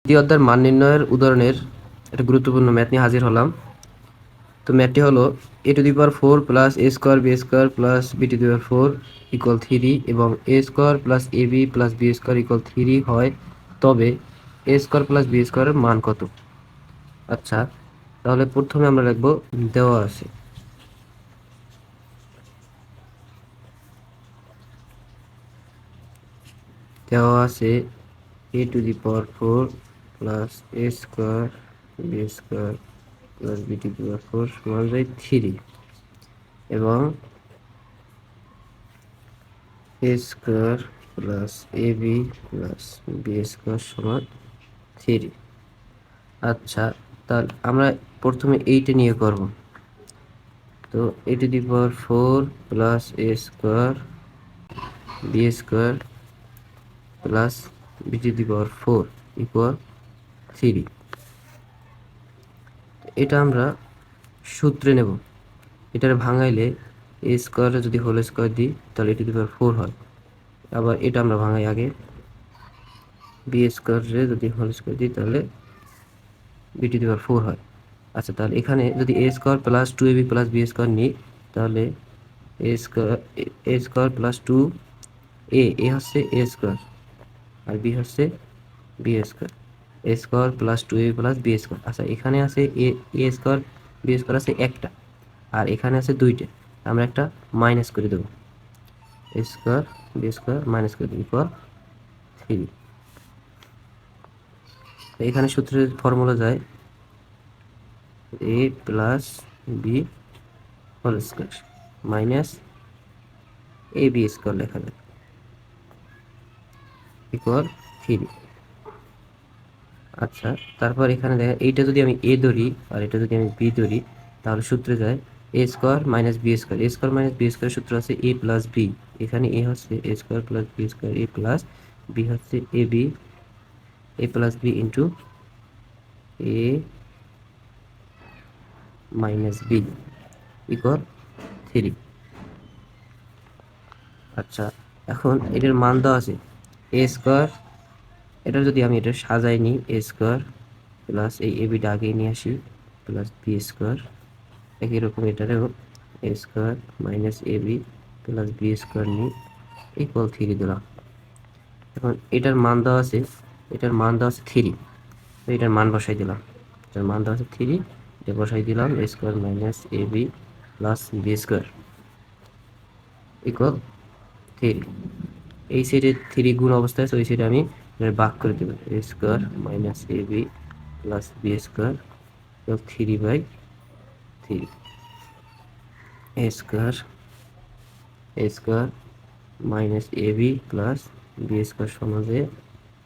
দ্বিতীয় অধ্যায়ের মান নির্ণয়ের উদাহরণের একটা গুরুত্বপূর্ণ ম্যাথ নিয়ে হাজির হলাম। তো ম্যাথটি হলো a⁴ plus a square b square plus b⁴ equal 3 এবং a square plus ab plus b square equal 3 হয়, তবে a স্কোয়ার প্লাস b স্কোয়ারের মান কত? আচ্ছা, তাহলে প্রথমে আমরা লিখব দেওয়া আছে a⁴ plus a square b square plus b⁴ সমান 3 এবং a square plus ab plus b square সমান 3। আচ্ছা, তাহলে আমরা প্রথমে এইটা নিয়ে করব। তো a⁴ plus a square b square plus b⁴ equal 3। এটা আমরা সূত্রে নেব। এটার ভাঙাইলে a স্কোয়ারে যদি হোল স্কোয়ার দিই তাহলে a⁴ হয়। আবার এটা আমরা ভাঙাই আগে, b স্কোয়ারে যদি হোল স্কোয়ার দিই তাহলে b⁴ হয়। আচ্ছা, তাহলে এখানে যদি a square plus 2ab plus b square নিই তাহলে a স্কোয়ার প্লাস 2a হচ্ছে a স্কোয়ার আর b হচ্ছে b square, a square plus 2ab plus b square. আচ্ছা, এখানে আছে a স্কোয়ার b স্কোয়ার আছে একটা আর এখানে আছে দুইটা, আমরা একটা মাইনাস করে দেবো, a square b square minus করে দেবো ইকুয়াল 3। এখানে সূত্রের ফর্মুলা যায় a plus b whole square minus ab square লেখা যায় ইকুয়াল 3। আচ্ছা, তারপর এখানে দেখা এইটা যদি আমি a ধরি আর এটা যদি আমি b ধরি তাহলে সূত্রে যায় a square minus b square. a square minus b square সূত্র আছে a প্লাস b। এখানে a হচ্ছে a square plus b square, a plus b হচ্ছে a plus b into a minus b equal 3। আচ্ছা, এখন এটার মান দেওয়া আছে a স্কোয়ার, এটা যদি আমি এটা সাজাই নিই a স্কোয়ার প্লাস এই a bটা আগে নিয়ে আসি প্লাস b স্কোয়ার, একই রকম এটারেও a square minus ab plus b square নিই ইকুয়াল 3 দিলাম। এখন এটার মান দেওয়া আছে 3, তো এটার মান বসাই দিলাম, এটার মান দেওয়া আছে 3, এটা বসাই দিলাম a square minus ab plus b square equal 3। এই সাইডে 3 গুণ অবস্থায় আছে, ওই সাইডে আমি ভাগ করে দেবো, a square minus ab plus b square 3/3 a square minus ab plus b square সমান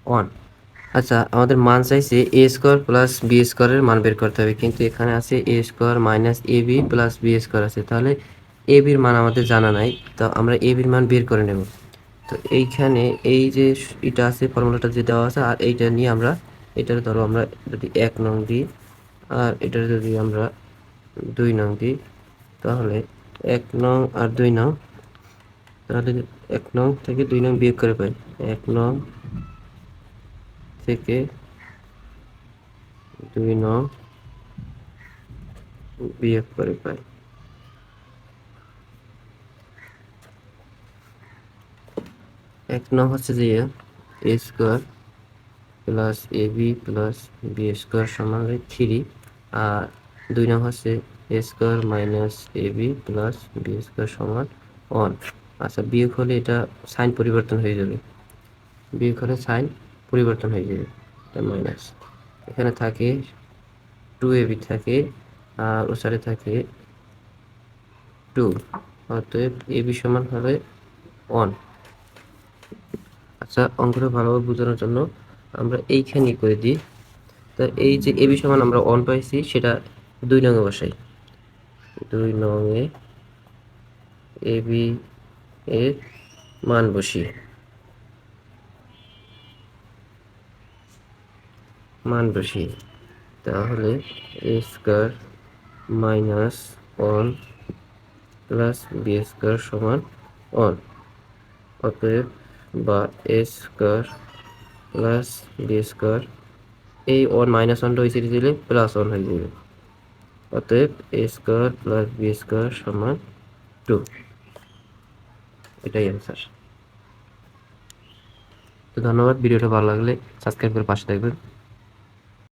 1। আচ্ছা, আমাদের মান চাইছে a স্কোয়ার প্লাস b স্কোয়ারের মান বের করতে হবে, কিন্তু এখানে আছে a square minus ab plus b square আছে, তাহলে ab এর মান আমাদের জানা নাই, তো আমরা ab এর মান বের করে নেব। তো এইখানে এই যে এটা আছে ফর্মুলাটা যে দেওয়া আছে আর এইটা নিয়ে আমরা এটার ধরো আমরা যদি 1 নং দিই আর এটার যদি আমরা 2 নং দিই তাহলে 1 নং আর 2 নং, তাহলে 1 নং থেকে 2 নং বিয়োগ করে পাই, 1 নং থেকে 2 নং বিয়োগ করে পাই। 1 নং হচ্ছে যে a square plus ab plus b square সমান 3 আর 2 নং হচ্ছে a square minus ab plus b square সমান 1। আচ্ছা, বিয়োগ হলে এটা সাইন পরিবর্তন হয়ে যাবে, বিয়োগ হলে সাইন পরিবর্তন হয়ে যাবে, এটা মাইনাস। এখানে থাকে 2ab থাকে আর ও সাইডে থাকে 2, অতএব ab সমান হবে 1। আচ্ছা, অঙ্কটা ভালোভাবে বোঝানোর জন্য আমরা এইখানেই করে দিই। তো এই যে ab সমান আমরা 1 পাইছি সেটা 2 নঙে বসাই, 2 নঙে ab এর মান বসিয়ে তাহলে a square minus 1 plus b square সমান 1, অতএব বা a square plus b square এই ওয়ান মাইনাস ওয়ানটা ওই সাইডে দিলে প্লাস ওয়ান হয়ে যাবে। অতএব এ স্কোয়ার প্লাস বি স্কোয়ার সমান 2। এটাই অ্যান্সার। তো ধন্যবাদ, ভিডিওটা ভালো লাগলে সাবস্ক্রাইব করে পাশে থাকবেন।